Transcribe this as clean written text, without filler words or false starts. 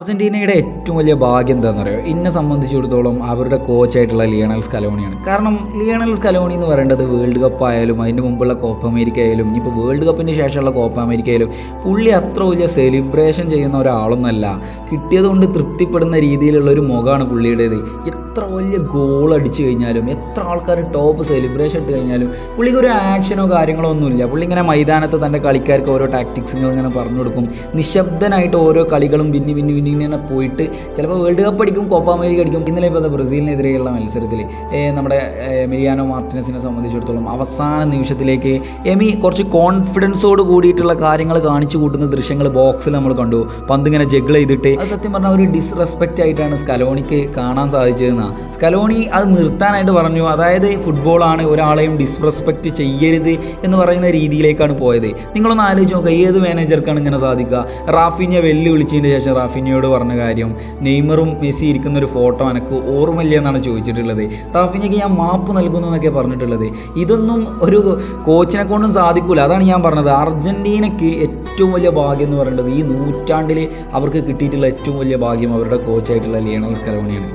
അർജന്റീനയുടെ ഏറ്റവും വലിയ ഭാഗ്യം എന്താണെന്ന് പറയുക, എന്നെ സംബന്ധിച്ചിടത്തോളം അവരുടെ കോച്ചായിട്ടുള്ള ലിയണൽ സ്കലോണിയാണ്. കാരണം ലിയണൽ സ്കലോണി എന്ന് പറയുന്നത് വേൾഡ് കപ്പ് ആയാലും അതിൻ്റെ മുമ്പുള്ള കോപ്പ അമേരിക്ക ആയാലും ഇനിയിപ്പോൾ വേൾഡ് കപ്പിന് ശേഷമുള്ള കോപ്പ അമേരിക്ക ആയാലും പുള്ളി അത്ര വലിയ സെലിബ്രേഷൻ ചെയ്യുന്ന ഒരാളൊന്നല്ല. കിട്ടിയതുകൊണ്ട് തൃപ്തിപ്പെടുന്ന രീതിയിലുള്ള ഒരു മുഖമാണ് പുള്ളിയുടേത്. എത്ര വലിയ ഗോൾ അടിച്ചു കഴിഞ്ഞാലും എത്ര ആൾക്കാർ ടോപ്പ് സെലിബ്രേഷൻ ഇട്ട് കഴിഞ്ഞാലും പുള്ളിക്ക് ഒരു ആക്ഷനോ കാര്യങ്ങളോ ഒന്നുമില്ല. പുള്ളി ഇങ്ങനെ മൈതാനത്ത് തൻ്റെ കളിക്കാർക്ക് ഓരോ ടാക്ടിക്സുകൾ ഇങ്ങനെ പറഞ്ഞു കൊടുക്കും. നിശബ്ദനായിട്ട് ഓരോ കളികളും പിന്നെ ഇങ്ങനെ പോയിട്ട് ചിലപ്പോൾ വേൾഡ് കപ്പ് അടിക്കും, കോപ്പ അമേരിക്ക അടിക്കും. ഇന്നലെ ഇപ്പോൾ ബ്രസീലിനെതിരെയുള്ള മത്സരത്തിൽ നമ്മുടെ എമിലിയാനോ മാർട്ടിനസിനെ സംബന്ധിച്ചിടത്തോളം അവസാന നിമിഷത്തിലേക്ക് എമി കുറച്ച് കോൺഫിഡൻസോട് കൂടിയിട്ടുള്ള കാര്യങ്ങൾ കാണിച്ചു കൂട്ടുന്ന ദൃശ്യങ്ങൾ ബോക്സിൽ നമ്മൾ കണ്ടു. പന്ത് ഇങ്ങനെ ജഗ്ൾ ചെയ്തിട്ട് അത് സത്യം പറഞ്ഞാൽ ഒരു ഡിസ്റെസ്പെക്റ്റ് ആയിട്ടാണ് സ്കലോണിക്ക് കാണാൻ സാധിച്ചതെന്നാണ്. സ്കലോണി അത് നിർത്താനായിട്ട് പറഞ്ഞു. അതായത് ഫുട്ബോളാണ്, ഒരാളെയും ഡിസ്റെസ്പെക്റ്റ് ചെയ്യരുത് എന്ന് പറയുന്ന രീതിയിലേക്കാണ് പോയത്. നിങ്ങളൊന്ന് ആലോചിച്ച് നോക്കുക, ഏത് മാനേജർക്കാണ് ഇങ്ങനെ സാധിക്കുക? റാഫിഞ്ഞ വെല്ലുവിളിച്ചതിന് ശേഷം റാഫിഞ്ഞയോട് പറഞ്ഞ കാര്യം, നെയ്മറും മെസ്സി ഇരിക്കുന്ന ഒരു ഫോട്ടോ എനിക്ക് ഓർമ്മയില്ല എന്നാണ് ചോദിച്ചിട്ടുള്ളത്. റാഫിഞ്ഞയ്ക്ക് ഞാൻ മാപ്പ് നൽകുന്നു എന്നൊക്കെ പറഞ്ഞിട്ടുള്ളത്. ഇതൊന്നും ഒരു കോച്ചിനെ കൊണ്ടും സാധിക്കില്ല. അതാണ് ഞാൻ പറഞ്ഞത്, അർജന്റീനയ്ക്ക് ഏറ്റവും വലിയ ഭാഗ്യം എന്ന് പറയുന്നത് ഈ നൂറ്റാണ്ടിൽ അവർക്ക് കിട്ടിയിട്ടുള്ള ഏറ്റവും വലിയ ഭാഗ്യം അവരുടെ കോച്ചായിട്ടുള്ള ലിയണൽ സ്കലോണിയാണ്.